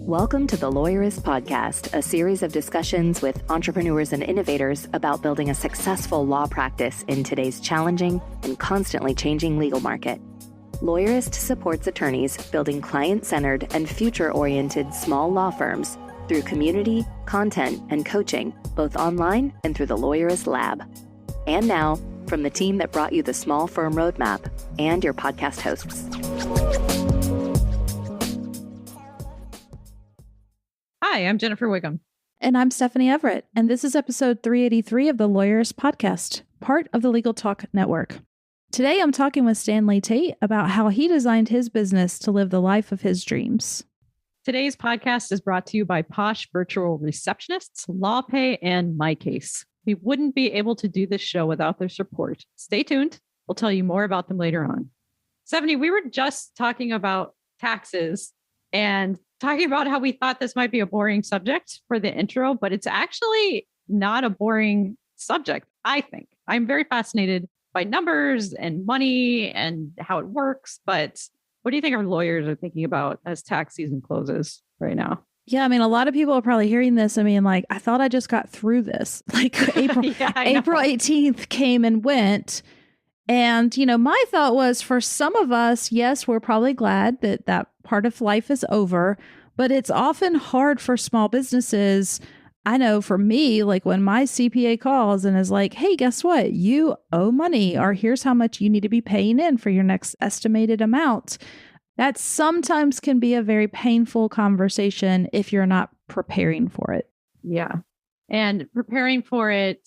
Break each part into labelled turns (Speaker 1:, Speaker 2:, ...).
Speaker 1: Welcome to the Lawyerist Podcast, a series of discussions with entrepreneurs and innovators about building a successful law practice in today's challenging and constantly changing legal market. Lawyerist supports attorneys building client-centered and future-oriented small law firms through community, content, and coaching, both online and through the Lawyerist Lab. And now, from the team that brought you the Small Firm Roadmap and your podcast hosts.
Speaker 2: Hi, I'm Jennifer Wiggum.
Speaker 3: And I'm Stephanie Everett, and this is episode 383 of the Lawyerist Podcast, part of the Legal Talk Network. Today, I'm talking with Stanley Tate about how he designed his business to live the life of his dreams.
Speaker 2: Today's podcast is brought to you by Posh Virtual Receptionists, LawPay, and MyCase. We wouldn't be able to do this show without their support. Stay tuned. We'll tell you more about them later on. Stephanie, we were just talking about taxes and talking about how we thought this might be a boring subject for the intro, but it's actually not a boring subject, I think. I'm very fascinated by numbers and money and how it works. But what do you think our lawyers are thinking about as tax season closes right now?
Speaker 3: Yeah, I mean, a lot of people are probably hearing this. I mean, like, I thought I just got through this. Like April 18th came and went. And, my thought was for some of us, yes, we're probably glad that that part of life is over, but it's often hard for small businesses. I know for me, like when my CPA calls and is like, hey, guess what? You owe money, or here's how much you need to be paying in for your next estimated amount. That sometimes can be a very painful conversation if you're not preparing for it.
Speaker 2: Yeah. And preparing for it,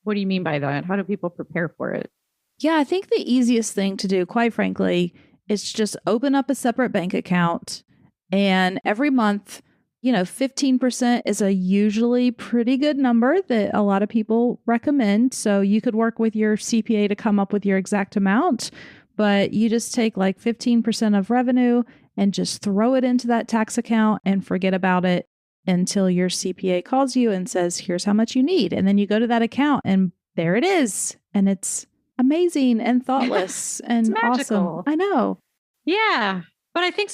Speaker 2: what do you mean by that? How do people prepare for it?
Speaker 3: Yeah, I think the easiest thing to do, quite frankly, is just open up a separate bank account. And every month, 15% is a usually pretty good number that a lot of people recommend. So you could work with your CPA to come up with your exact amount, but you just take like 15% of revenue and just throw it into that tax account and forget about it until your CPA calls you and says, here's how much you need. And then you go to that account and there it is. And it's amazing and thoughtless and awesome. I know.
Speaker 2: Yeah. But I think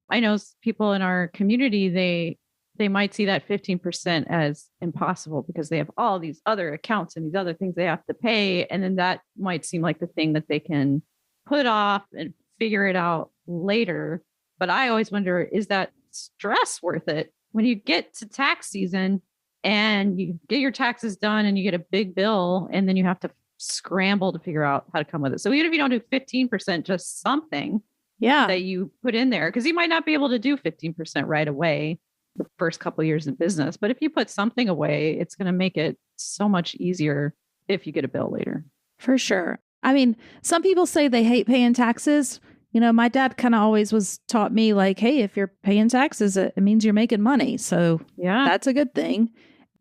Speaker 2: I know people in our community, they might see that 15% as impossible because they have all these other accounts and these other things they have to pay. And then that might seem like the thing that they can put off and figure it out later. But I always wonder, is that stress worth it? When you get to tax season and you get your taxes done and you get a big bill and then you have to scramble to figure out how to come with it. So even if you don't do 15%, just something that you put in there, because you might not be able to do 15% right away the first couple of years in business. But if you put something away, it's going to make it so much easier if you get a bill later.
Speaker 3: For sure. I mean, some people say they hate paying taxes. My dad kind of always taught me like, hey, if you're paying taxes, it means you're making money. So that's a good thing.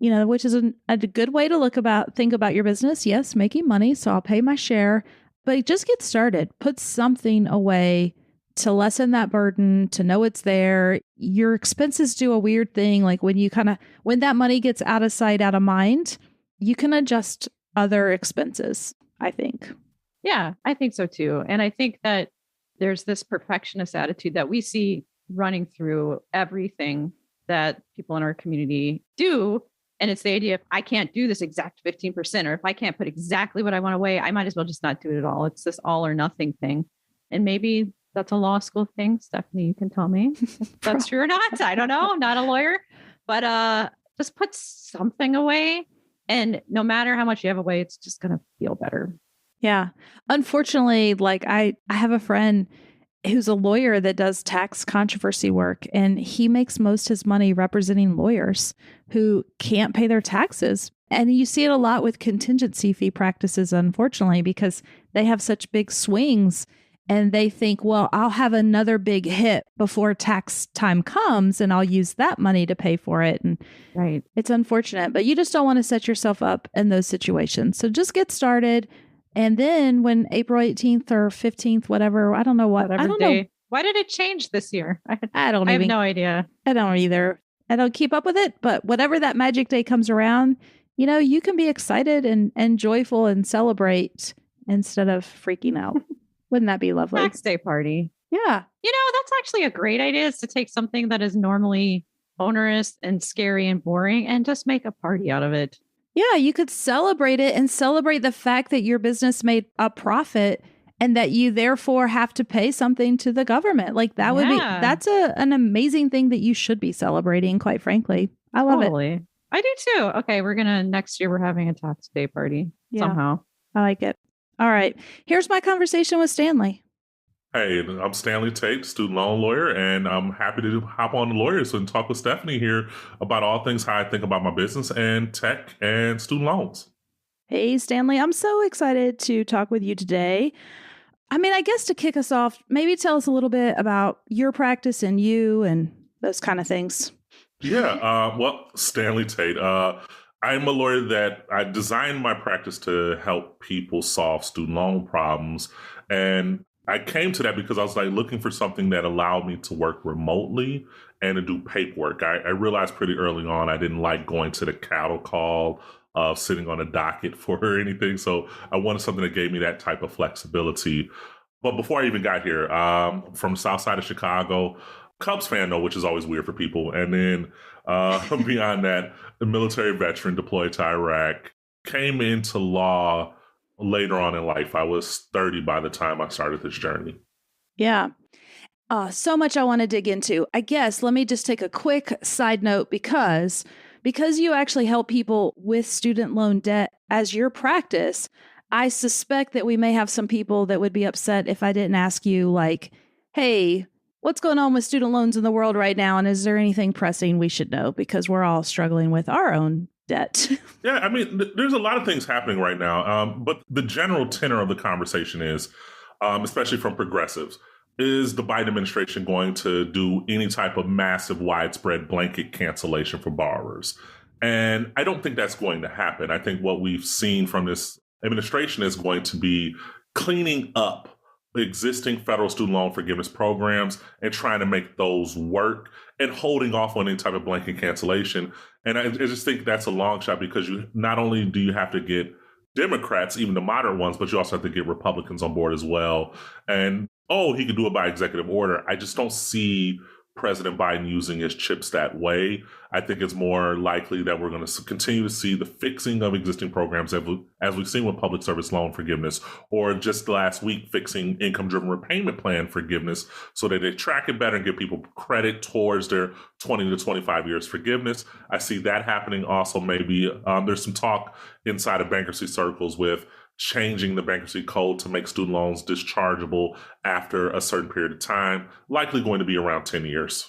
Speaker 3: Which is a good way to think about your business. Yes, making money. So I'll pay my share, but just get started. Put something away to lessen that burden, to know it's there. Your expenses do a weird thing. Like when that money gets out of sight, out of mind, you can adjust other expenses, I think.
Speaker 2: Yeah, I think so too. And I think that there's this perfectionist attitude that we see running through everything that people in our community do. And it's the idea, if I can't do this exact 15%, or if I can't put exactly what I want away, I might as well just not do it at all. It's this all or nothing thing. And maybe that's a law school thing. Stephanie, you can tell me if that's true or not. I don't know. I'm not a lawyer, but just put something away. And no matter how much you have away, it's just going to feel better.
Speaker 3: Yeah. Unfortunately, like I have a friend who's a lawyer that does tax controversy work, and he makes most his money representing lawyers who can't pay their taxes. And you see it a lot with contingency fee practices, unfortunately, because they have such big swings and they think, well, I'll have another big hit before tax time comes and I'll use that money to pay for it. And it's unfortunate, but you just don't want to set yourself up in those situations. So just get started. And then when April 18th or 15th, whatever, I don't know what. I don't know.
Speaker 2: Why did it change this year? I
Speaker 3: have
Speaker 2: no idea.
Speaker 3: I don't either. I don't keep up with it. But whatever that magic day comes around, you can be excited and joyful and celebrate instead of freaking out. Wouldn't that be lovely?
Speaker 2: Tax day party.
Speaker 3: Yeah.
Speaker 2: That's actually a great idea, is to take something that is normally onerous and scary and boring and just make a party out of it.
Speaker 3: Yeah, you could celebrate it and celebrate the fact that your business made a profit and that you therefore have to pay something to the government. Like that's an amazing thing that you should be celebrating, quite frankly. I love it.
Speaker 2: I do too. Okay, next year we're having a tax day party somehow.
Speaker 3: I like it. All right. Here's my conversation with Stanley.
Speaker 4: Hey, I'm Stanley Tate, student loan lawyer, and I'm happy to hop on the Lawyers and talk with Stephanie here about all things how I think about my business and tech and student loans.
Speaker 3: Hey, Stanley, I'm so excited to talk with you today. I mean, I guess to kick us off, maybe tell us a little bit about your practice and you and those kind of things.
Speaker 4: Yeah, well, Stanley Tate. I'm a lawyer that I designed my practice to help people solve student loan problems. And I came to that because I was looking for something that allowed me to work remotely and to do paperwork. I realized pretty early on I didn't like going to the cattle call of sitting on a docket for anything. So I wanted something that gave me that type of flexibility. But before I even got here, from the south side of Chicago, Cubs fan though, which is always weird for people. And then beyond that, a military veteran deployed to Iraq, came into law later on in life. I was 30 by the time I started this journey.
Speaker 3: Yeah. So much I want to dig into. I guess let me just take a quick side note because you actually help people with student loan debt as your practice. I suspect that we may have some people that would be upset if I didn't ask you like, hey, what's going on with student loans in the world right now? And is there anything pressing we should know? Because we're all struggling with our own debt.
Speaker 4: Yeah, I mean, there's a lot of things happening right now. But the general tenor of the conversation is, especially from progressives, is the Biden administration going to do any type of massive, widespread blanket cancellation for borrowers? And I don't think that's going to happen. I think what we've seen from this administration is going to be cleaning up existing federal student loan forgiveness programs and trying to make those work and holding off on any type of blanket cancellation. And I just think that's a long shot because not only do you have to get Democrats, even the moderate ones, but you also have to get Republicans on board as well. And, he could do it by executive order. I just don't see President Biden using his chips that way. I think it's more likely that we're going to continue to see the fixing of existing programs as we've seen with public service loan forgiveness, or just last week fixing income-driven repayment plan forgiveness so that they track it better and give people credit towards their 20 to 25 years forgiveness. I see that happening also. Maybe there's some talk inside of bankruptcy circles with changing the bankruptcy code to make student loans dischargeable after a certain period of time, likely going to be around 10 years.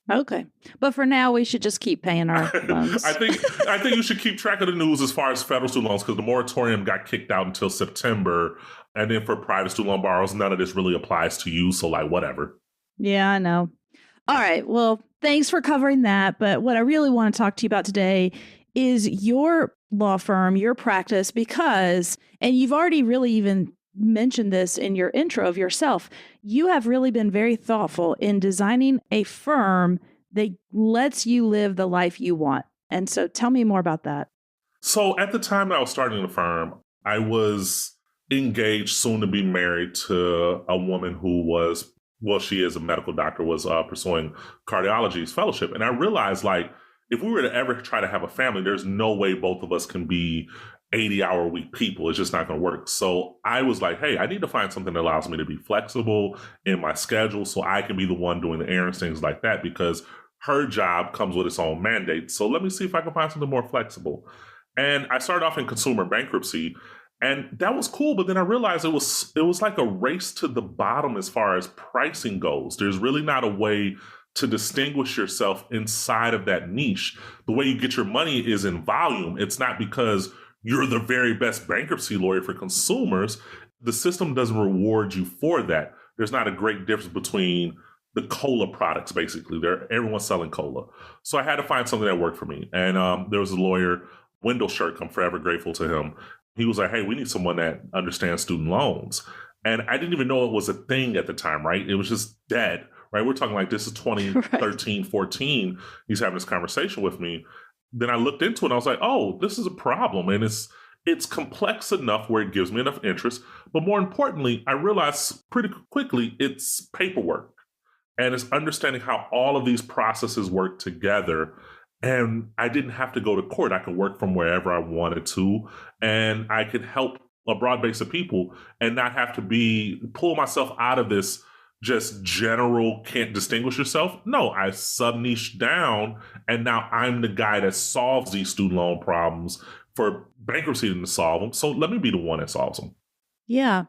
Speaker 3: Okay. But for now, we should just keep paying our loans.
Speaker 4: I think you should keep track of the news as far as federal student loans, because the moratorium got kicked out until September. And then for private student loan borrowers, none of this really applies to you. So whatever.
Speaker 3: Yeah, I know. All right. Well, thanks for covering that. But what I really want to talk to you about today is your law firm, your practice, because, and you've already really even mentioned this in your intro of yourself, you have really been very thoughtful in designing a firm that lets you live the life you want. And so tell me more about that. So
Speaker 4: at the time that I was starting the firm, I was engaged, soon to be married to a woman who was, she is a medical doctor, was pursuing cardiology's fellowship. And I realized if we were to ever try to have a family, there's no way both of us can be 80-hour-a-week people. It's just not going to work. So I was like, hey, I need to find something that allows me to be flexible in my schedule so I can be the one doing the errands, things like that, because her job comes with its own mandate. So let me see if I can find something more flexible. And I started off in consumer bankruptcy, and that was cool. But then I realized it was like a race to the bottom as far as pricing goes. There's really not a way to distinguish yourself inside of that niche. The way you get your money is in volume. It's not because you're the very best bankruptcy lawyer for consumers. The system doesn't reward you for that. There's not a great difference between the cola products, basically. Everyone's selling cola. So I had to find something that worked for me. And there was a lawyer, Wendell Shirk, I'm forever grateful to him. He was like, hey, we need someone that understands student loans. And I didn't even know it was a thing at the time, right? It was just dead. Right, we're talking this is 2013, 14. He's having this conversation with me. Then I looked into it and I was like, oh, this is a problem. And it's it's complex enough where it gives me enough interest. But more importantly, I realized pretty quickly it's paperwork. And it's understanding how all of these processes work together. And I didn't have to go to court. I could work from wherever I wanted to. And I could help a broad base of people and not have to pull myself out of this just general can't distinguish yourself. No, I sub-niche down. And now I'm the guy that solves these student loan problems for bankruptcy to solve them. So let me be the one that solves them.
Speaker 3: Yeah.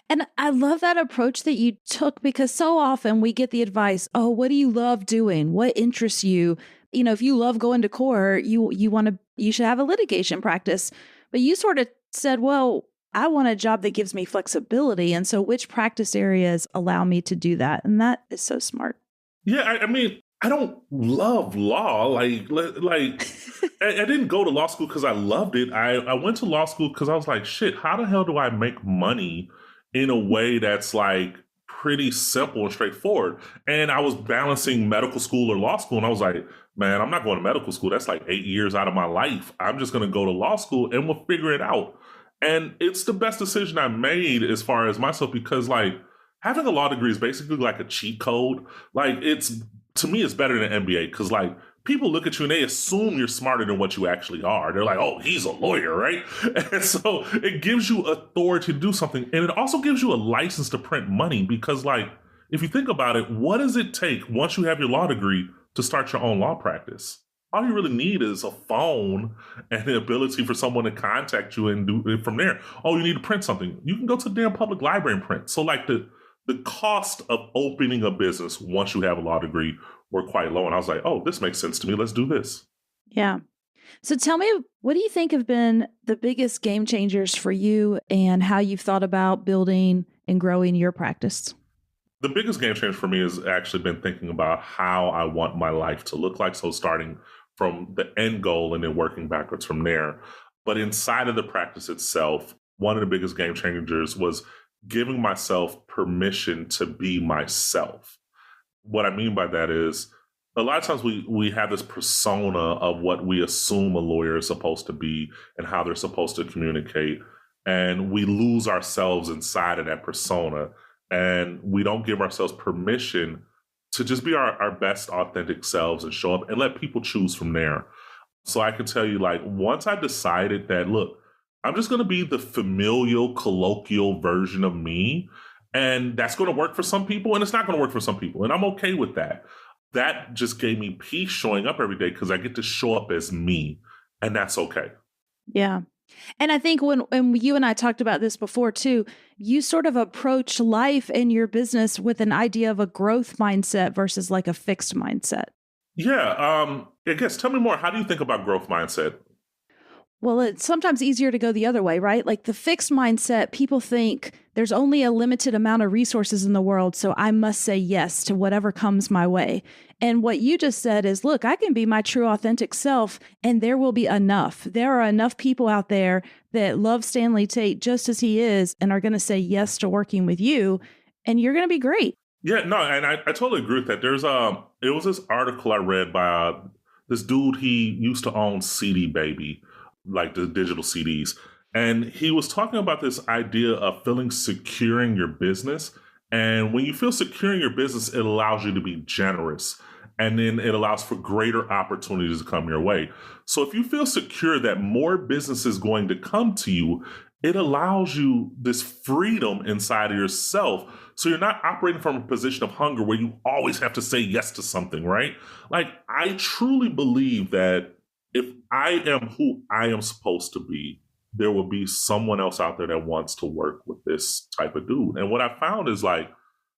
Speaker 3: And I love that approach that you took, because so often we get the advice, oh, what do you love doing? What interests you? You know, if you love going to court, you should have a litigation practice. But you sort of said, well, I want a job that gives me flexibility. And so which practice areas allow me to do that? And that is so smart.
Speaker 4: Yeah, I mean, I don't love law. Like I didn't go to law school because I loved it. I went to law school because I was like, shit, how the hell do I make money in a way that's like pretty simple and straightforward? And I was balancing medical school or law school. And I was like, man, I'm not going to medical school. That's like 8 years out of my life. I'm just going to go to law school and we'll figure it out. And it's the best decision I made as far as myself, because like having a law degree is basically like a cheat code. Like to me, it's better than an MBA, because like people look at you and they assume you're smarter than what you actually are. They're like, oh, he's a lawyer, right? And so it gives you authority to do something. And it also gives you a license to print money, because like, if you think about it, what does it take once you have your law degree to start your own law practice? All you really need is a phone and the ability for someone to contact you and do it from there. Oh, you need to print something. You can go to the damn public library and print. So like the cost of opening a business once you have a law degree were quite low. And I was like, oh, this makes sense to me. Let's do this.
Speaker 3: Yeah. So tell me, what do you think have been the biggest game changers for you and how you've thought about building and growing your practice?
Speaker 4: The biggest game changer for me has actually been thinking about how I want my life to look like. So starting from the end goal and then working backwards from there. But inside of the practice itself, one of the biggest game changers was giving myself permission to be myself. What I mean by that is a lot of times we have this persona of what we assume a lawyer is supposed to be and how they're supposed to communicate. And we lose ourselves inside of that persona. And we don't give ourselves permission to just be our best authentic selves and show up and let people choose from there. So I can tell you, like, once I decided that, look, I'm just going to be the familial, colloquial version of me. And that's going to work for some people and it's not going to work for some people. And I'm okay with that. That just gave me peace showing up every day, because I get to show up as me. And that's okay.
Speaker 3: Yeah. And I think when you and I talked about this before too, you sort of approach life and your business with an idea of a growth mindset versus like a fixed mindset.
Speaker 4: Yeah. I guess tell me more. How do you think about growth mindset?
Speaker 3: Well, it's sometimes easier to go the other way, right? Like the fixed mindset, people think there's only a limited amount of resources in the world, so I must say yes to whatever comes my way. And what you just said is, look, I can be my true authentic self and there will be enough. There are enough people out there that love Stanley Tate just as he is and are going to say yes to working with you, and you're going to be great.
Speaker 4: Yeah, no, and I totally agree with that. It was this article I read by this dude. He used to own CD Baby, like the digital CDs. And he was talking about this idea of feeling secure in your business. And when you feel secure in your business, it allows you to be generous. And then it allows for greater opportunities to come your way. So if you feel secure that more business is going to come to you, it allows you this freedom inside of yourself. So you're not operating from a position of hunger where you always have to say yes to something, right? Like, I truly believe that if I am who I am supposed to be, there will be someone else out there that wants to work with this type of dude. And what I found is, like,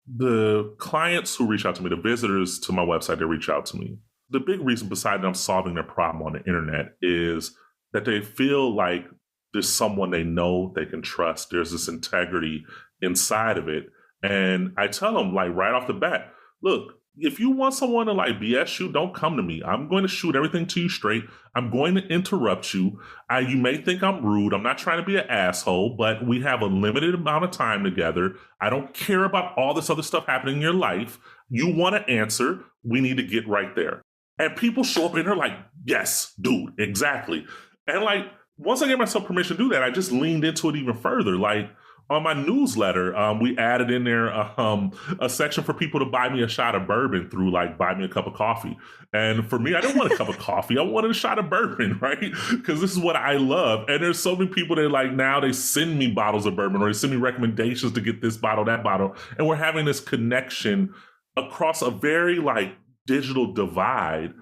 Speaker 4: the clients who reach out to me, the visitors to my website that reach out to me, the big reason besides them solving their problem on the internet is that they feel like there's someone they know they can trust. There's this integrity inside of it. And I tell them, like, right off the bat, look, if you want someone to like BS you, don't come to me. I'm going to shoot everything to you straight. I'm going to interrupt you. You may think I'm rude. I'm not trying to be an asshole, but we have a limited amount of time together. I don't care about all this other stuff happening in your life. You want to answer. We need to get right there. And people show up and they're like, yes, dude, exactly. And like, once I gave myself permission to do that, I just leaned into it even further. Like on my newsletter, we added in there a section for people to buy me a shot of bourbon through like buy me a cup of coffee. And for me, I didn't want a cup of coffee. I wanted a shot of bourbon, right? Because this is what I love. And there's so many people that like now they send me bottles of bourbon or they send me recommendations to get this bottle, that bottle. And we're having this connection across a very like digital divide.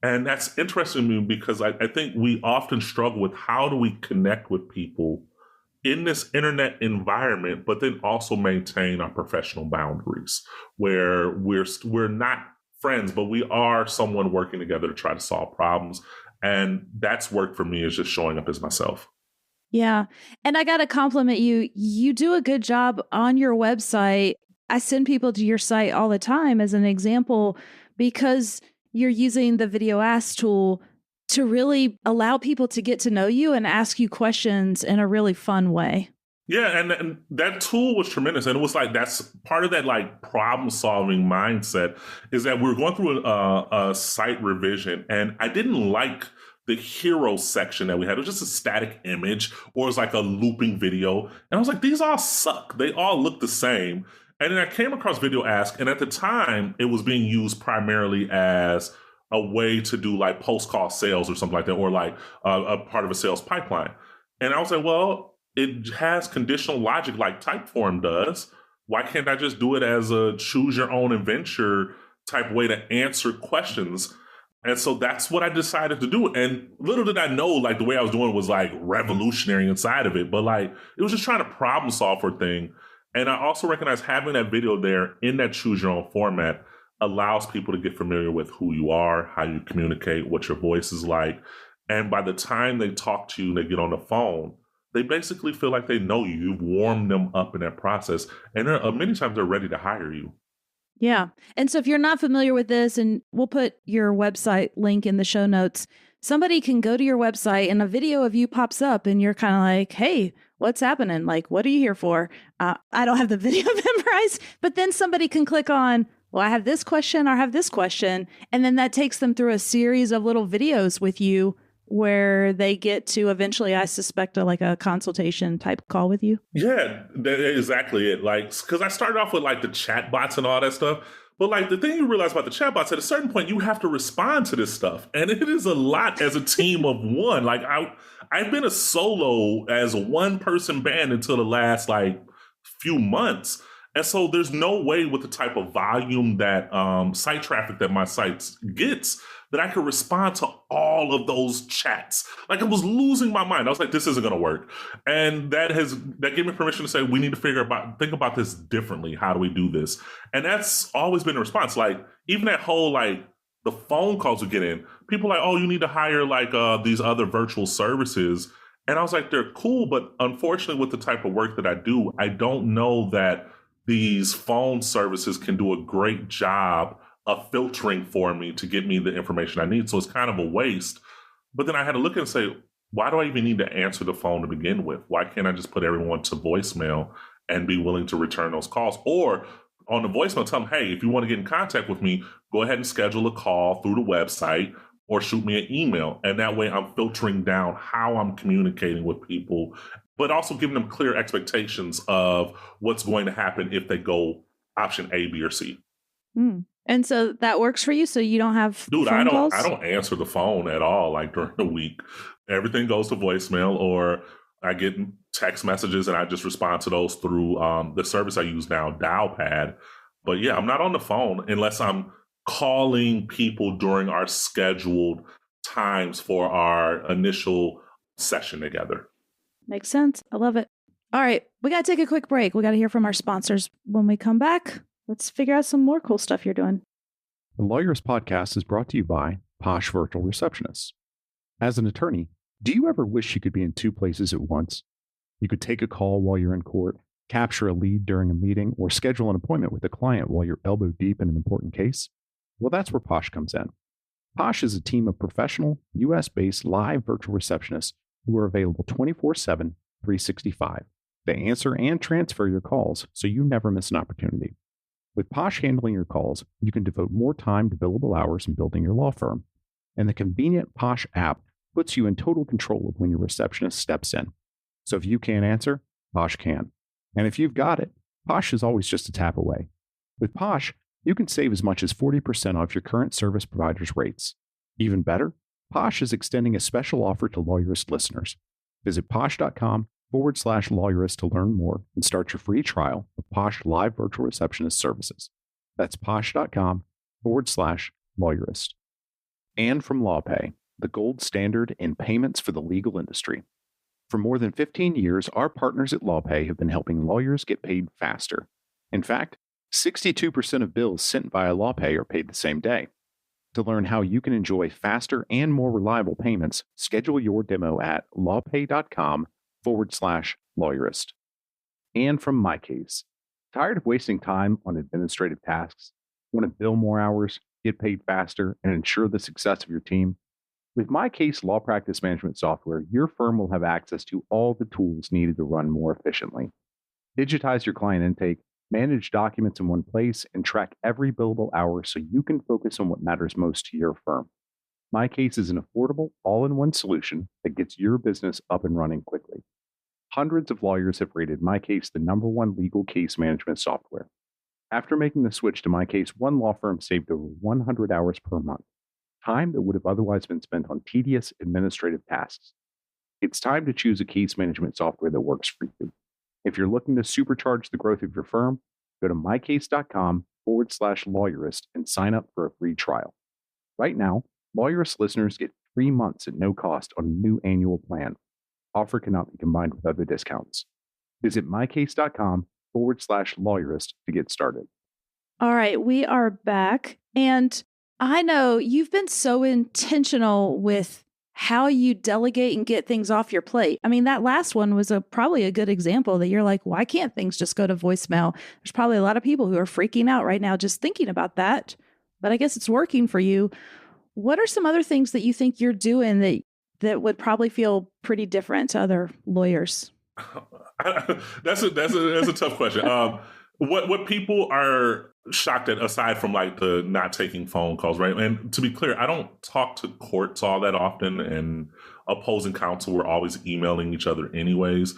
Speaker 4: And that's interesting to me because I think we often struggle with how do we connect with people in this internet environment, but then also maintain our professional boundaries where we're not friends, but we are someone working together to try to solve problems. And that's worked for me, is just showing up as myself.
Speaker 3: Yeah. And I got to compliment you. You do a good job on your website. I send people to your site all the time as an example because you're using the Video Ask tool to really allow people to get to know you and ask you questions in a really fun way.
Speaker 4: Yeah, and that tool was tremendous. And it was like, that's part of that like problem solving mindset is that we're going through a site revision. And I didn't like the hero section that we had. It was just a static image or it was like a looping video. And I was like, these all suck. They all look the same. And then I came across Video Ask. And at the time, it was being used primarily as a way to do like post-call sales or something like that, or like a part of a sales pipeline. And I was like, well, it has conditional logic like Typeform does. Why can't I just do it as a choose your own adventure type way to answer questions? And so that's what I decided to do. And little did I know, like the way I was doing it was like revolutionary inside of it, but like it was just trying to problem solve for a thing. And I also recognize having that video there in that choose your own format allows people to get familiar with who you are, how you communicate, what your voice is like. And by the time they talk to you and they get on the phone, they basically feel like they know you. You've warmed them up in that process. And many times they're ready to hire you.
Speaker 3: Yeah. And so if you're not familiar with this, and we'll put your website link in the show notes, somebody can go to your website and a video of you pops up and you're kind of like, hey, what's happening? Like, what are you here for? I don't have the video memorized, but then somebody can click on, well, I have this question or I have this question. And then that takes them through a series of little videos with you where they get to eventually, I suspect, a consultation type call with you.
Speaker 4: Yeah, that's exactly it. Like, because I started off with like the chat bots and all that stuff. But like the thing you realize about the chat bots, at a certain point, you have to respond to this stuff. And it is a lot as a team of one. Like I've been a solo as a one person band until the last like few months. And so there's no way with the type of volume that site traffic that my site gets that I could respond to all of those chats. Like I was losing my mind. I was like, this isn't going to work. And that gave me permission to say, we need to think about this differently. How do we do this? And that's always been the response. Like even that whole, like the phone calls we get in, people are like, oh, you need to hire like these other virtual services. And I was like, they're cool. But unfortunately with the type of work that I do, I don't know that these phone services can do a great job of filtering for me to get me the information I need. So it's kind of a waste. But then I had to look and say, why do I even need to answer the phone to begin with? Why can't I just put everyone to voicemail and be willing to return those calls? Or on the voicemail, tell them, hey, if you want to get in contact with me, go ahead and schedule a call through the website or shoot me an email. And that way I'm filtering down how I'm communicating with people, but also giving them clear expectations of what's going to happen if they go option A, B, or C.
Speaker 3: Mm. And so that works for you. So you don't have
Speaker 4: Dude,
Speaker 3: phone calls?
Speaker 4: I don't answer the phone at all. Like during the week, everything goes to voicemail, or I get text messages and I just respond to those through the service I use now, Dialpad. But yeah, I'm not on the phone unless I'm calling people during our scheduled times for our initial session together.
Speaker 3: Makes sense. I love it. All right. We got to take a quick break. We got to hear from our sponsors. When we come back, let's figure out some more cool stuff you're doing.
Speaker 5: The Lawyers Podcast is brought to you by Posh Virtual Receptionists. As an attorney, do you ever wish you could be in two places at once? You could take a call while you're in court, capture a lead during a meeting, or schedule an appointment with a client while you're elbow deep in an important case? Well, that's where Posh comes in. Posh is a team of professional, US-based live virtual receptionists who are available 24/7, 365. They answer and transfer your calls, so you never miss an opportunity. With Posh handling your calls, you can devote more time to billable hours in building your law firm. And the convenient Posh app puts you in total control of when your receptionist steps in. So if you can't answer, Posh can. And if you've got it, Posh is always just a tap away. With Posh, you can save as much as 40% off your current service provider's rates. Even better, Posh is extending a special offer to Lawyerist listeners. Visit posh.com/Lawyerist to learn more and start your free trial of Posh Live Virtual Receptionist services. That's posh.com/Lawyerist. And from LawPay, the gold standard in payments for the legal industry. For more than 15 years, our partners at LawPay have been helping lawyers get paid faster. In fact, 62% of bills sent via LawPay are paid the same day. To learn how you can enjoy faster and more reliable payments, schedule your demo at lawpay.com/Lawyerist. And from MyCase, tired of wasting time on administrative tasks? Want to bill more hours, get paid faster, and ensure the success of your team? With MyCase law practice management software, your firm will have access to all the tools needed to run more efficiently. Digitize your client intake, manage documents in one place, and track every billable hour so you can focus on what matters most to your firm. MyCase is an affordable, all-in-one solution that gets your business up and running quickly. Hundreds of lawyers have rated MyCase the #1 legal case management software. After making the switch to MyCase, one law firm saved over 100 hours per month, time that would have otherwise been spent on tedious administrative tasks. It's time to choose a case management software that works for you. If you're looking to supercharge the growth of your firm, go to mycase.com/Lawyerist and sign up for a free trial. Right now, Lawyerist listeners get 3 months at no cost on a new annual plan. Offer cannot be combined with other discounts. Visit mycase.com/Lawyerist to get started.
Speaker 3: All right, we are back. And I know you've been so intentional with how you delegate and get things off your plate. I mean, that last one was probably a good example that you're like, why can't things just go to voicemail? There's probably a lot of people who are freaking out right now just thinking about that, but I guess it's working for you. What are some other things that you think you're doing that would probably feel pretty different to other lawyers?
Speaker 4: That's a tough question. What people are shocked at, aside from like the not taking phone calls, right? And to be clear, I don't talk to courts all that often, and opposing counsel, we're always emailing each other anyways.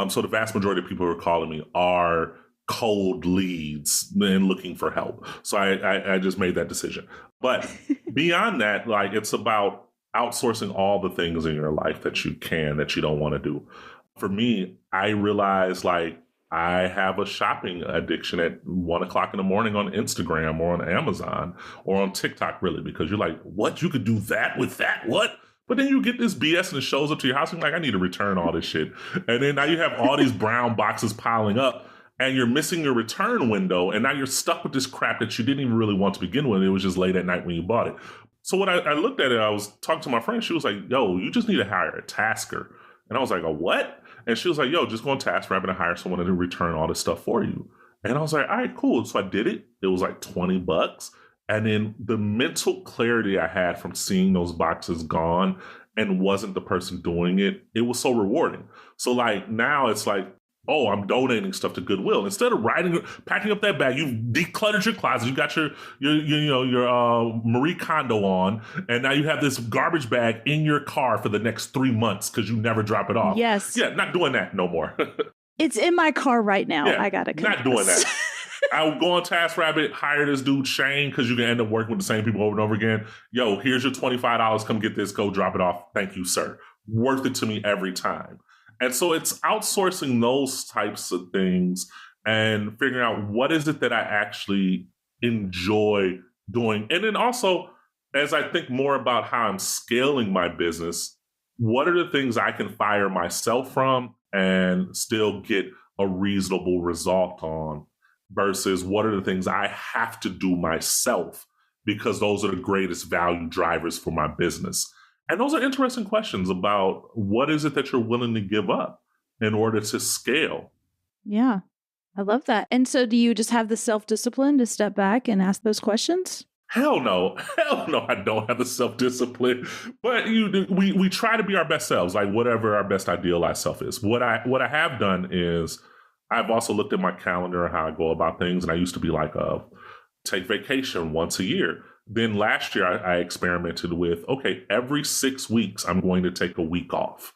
Speaker 4: So the vast majority of people who are calling me are cold leads and looking for help. So I just made that decision. But beyond that, like, it's about outsourcing all the things in your life that you don't want to do. For me, I realized like I have a shopping addiction at 1 o'clock in the morning on Instagram or on Amazon or on TikTok, really, because you're like, what? You could do that with that? What? But then you get this BS and it shows up to your house and you're like, I need to return all this shit. And then now you have all these brown boxes piling up and you're missing your return window. And now you're stuck with this crap that you didn't even really want to begin with. It was just late at night when you bought it. So when I looked at it, I was talking to my friend. She was like, yo, you just need to hire a tasker. And I was like, a what? And she was like, yo, just go on TaskRabbit and hire someone to return all this stuff for you. And I was like, all right, cool. So I did it. It was like $20. And then the mental clarity I had from seeing those boxes gone and wasn't the person doing it, it was so rewarding. So like now it's like, oh, I'm donating stuff to Goodwill. Instead of packing up that bag, you've decluttered your closet. You got your Marie Kondo on, and now you have this garbage bag in your car for the next 3 months because you never drop it off.
Speaker 3: Yes.
Speaker 4: Yeah, not doing that no more.
Speaker 3: It's in my car right now.
Speaker 4: Yeah,
Speaker 3: I got to confess.
Speaker 4: Not doing that. I would go on TaskRabbit, hire this dude, Shane, because you can end up working with the same people over and over again. Yo, here's your $25. Come get this. Go drop it off. Thank you, sir. Worth it to me every time. And so it's outsourcing those types of things and figuring out what is it that I actually enjoy doing. And then also, as I think more about how I'm scaling my business, what are the things I can fire myself from and still get a reasonable result on versus what are the things I have to do myself because those are the greatest value drivers for my business. And those are interesting questions about what is it that you're willing to give up in order to scale.
Speaker 3: Yeah, I love that. And so do you just have the self-discipline to step back and ask those questions?
Speaker 4: Hell no, I don't have the self-discipline. But we try to be our best selves, like whatever our best idealized self is. What I have done is I've also looked at my calendar and how I go about things. And I used to be like a take vacation once a year. Then last year, I experimented with, okay, every 6 weeks, I'm going to take a week off.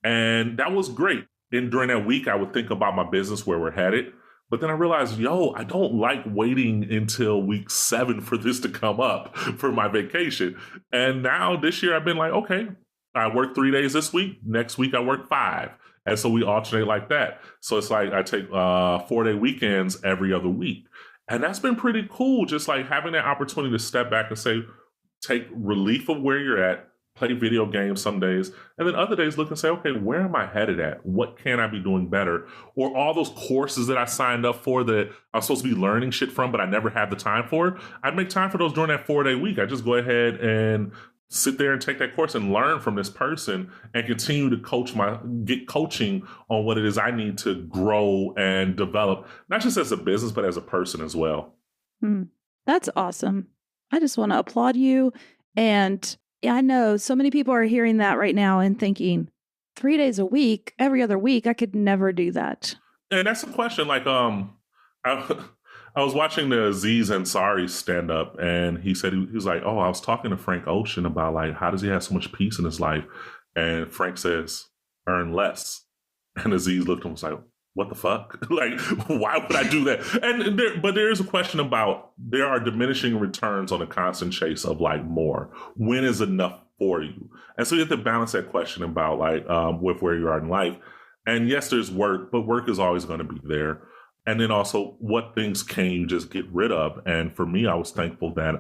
Speaker 4: And that was great. And during that week, I would think about my business, where we're headed. But then I realized, I don't like waiting until week 7 for this to come up for my vacation. And now this year, I've been like, okay, I work 3 days this week. Next week, I work 5. And so we alternate like that. So it's like I take 4-day weekends every other week. And that's been pretty cool. Just like having that opportunity to step back and say, take relief of where you're at, play video games some days, and then other days look and say, okay, where am I headed at? What can I be doing better? Or all those courses that I signed up for that I'm supposed to be learning shit from, but I never had the time for, I'd make time for those during that 4-day week. I just go ahead and sit there and take that course and learn from this person and continue to get coaching on what it is I need to grow and develop, not just as a business, but as a person as well.
Speaker 3: That's awesome. I just want to applaud you. And I know so many people are hearing that right now and thinking 3 days a week, every other week, I could never do that.
Speaker 4: And that's a question. Like, I was watching the Aziz Ansari stand up, and he said, he was like, I was talking to Frank Ocean about like, how does he have so much peace in his life? And Frank says, earn less. And Aziz looked at him and was like, what the fuck? Like, why would I do that? But there is a question about, there are diminishing returns on a constant chase of like more. When is enough for you? And so you have to balance that question about like, with where you are in life. And yes, there's work, but work is always going to be there. And then also, what things can you just get rid of? And for me, I was thankful that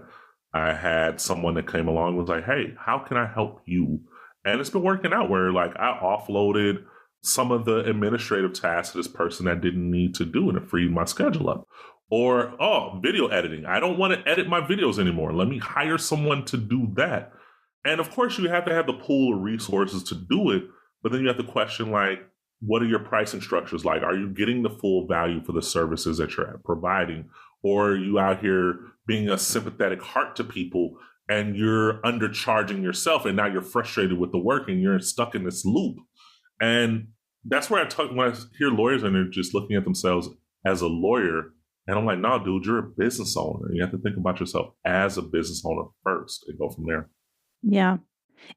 Speaker 4: I had someone that came along and was like, hey, how can I help you? And it's been working out where like I offloaded some of the administrative tasks to this person that didn't need to do, and it freed my schedule up. Or, video editing. I don't want to edit my videos anymore. Let me hire someone to do that. And of course, you have to have the pool of resources to do it. But then you have to question like, what are your pricing structures like? Are you getting the full value for the services that you're providing? Or are you out here being a sympathetic heart to people and you're undercharging yourself, and now you're frustrated with the work and you're stuck in this loop? And that's where when I hear lawyers and they're just looking at themselves as a lawyer, and I'm like, no, dude, you're a business owner. You have to think about yourself as a business owner first and go from there.
Speaker 3: Yeah.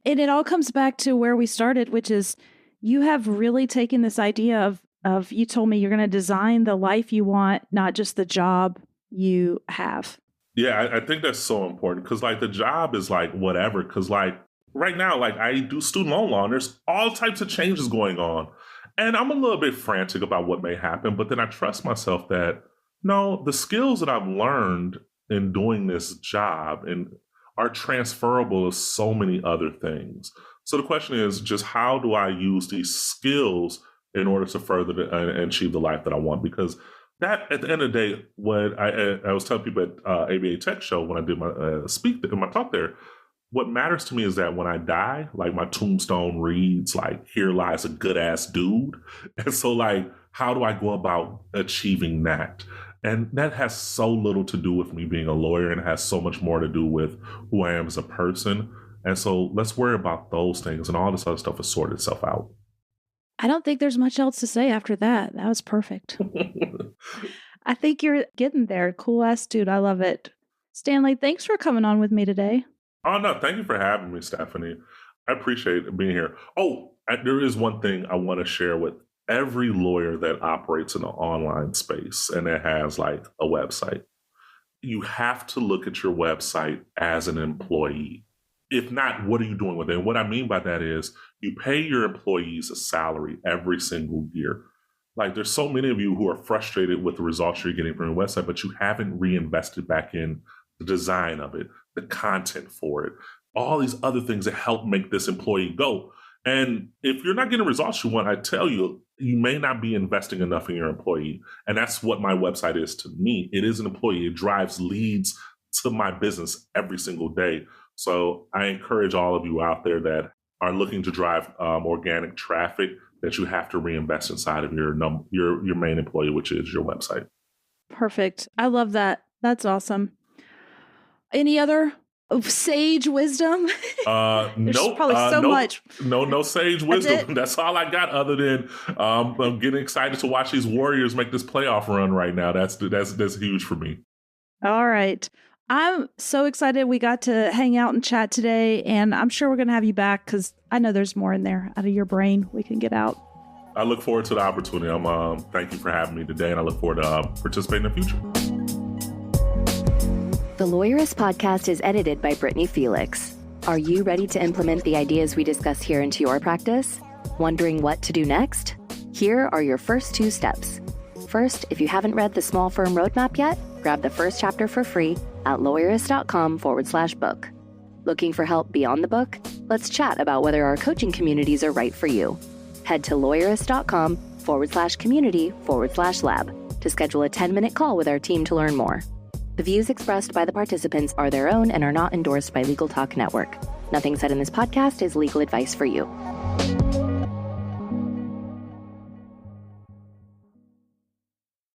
Speaker 3: And it all comes back to where we started, which is you have really taken this idea of you told me you're going to design the life you want, not just the job you have.
Speaker 4: Yeah, I think that's so important because like the job is like whatever. Because like right now, like I do student loan law and there's all types of changes going on. And I'm a little bit frantic about what may happen. But then I trust myself that, no, the skills that I've learned in doing this job are transferable to so many other things. So the question is just how do I use these skills in order to further and achieve the life that I want? Because that, at the end of the day, what I was telling people at ABA Tech Show when I did my talk there, what matters to me is that when I die, like my tombstone reads like, here lies a good ass dude. And so like, how do I go about achieving that? And that has so little to do with me being a lawyer and has so much more to do with who I am as a person. And so let's worry about those things, and all this other stuff will sort itself out.
Speaker 3: I don't think there's much else to say after that. That was perfect. I think you're getting there. Cool ass dude. I love it. Stanley, thanks for coming on with me today.
Speaker 4: Oh, no, thank you for having me, Stephanie. I appreciate being here. Oh, there is one thing I want to share with every lawyer that operates in the online space and that has like a website. You have to look at your website as an employee. If not, what are you doing with it? And what I mean by that is you pay your employees a salary every single year. Like there's so many of you who are frustrated with the results you're getting from your website, but you haven't reinvested back in the design of it, the content for it, all these other things that help make this employee go. And if you're not getting results you want, I tell you, you may not be investing enough in your employee. And that's what my website is to me. It is an employee. It drives leads to my business every single day. So I encourage all of you out there that are looking to drive organic traffic that you have to reinvest inside of your main employee, which is your website.
Speaker 3: Perfect. I love that. That's awesome. Any other sage wisdom?
Speaker 4: Nope.
Speaker 3: Probably so much.
Speaker 4: No sage wisdom. That's all I got. Other than I'm getting excited to watch these Warriors make this playoff run right now. That's huge for me.
Speaker 3: All right. I'm so excited we got to hang out and chat today, and I'm sure we're going to have you back because I know there's more in there out of your brain we can get out.
Speaker 4: I look forward to the opportunity. Thank you for having me today, and I look forward to participating in the future.
Speaker 1: The Lawyerist podcast is edited by Brittany Felix. Are you ready to implement the ideas we discuss here into your practice? Wondering what to do next? Here are your first 2 steps. First, if you haven't read the Small Firm Roadmap yet, grab the first chapter for free at lawyerist.com/book. Looking for help beyond the book? Let's chat about whether our coaching communities are right for you. Head to lawyerist.com/community/lab to schedule a 10-minute call with our team to learn more. The views expressed by the participants are their own and are not endorsed by Legal Talk Network. Nothing said in this podcast is legal advice for you.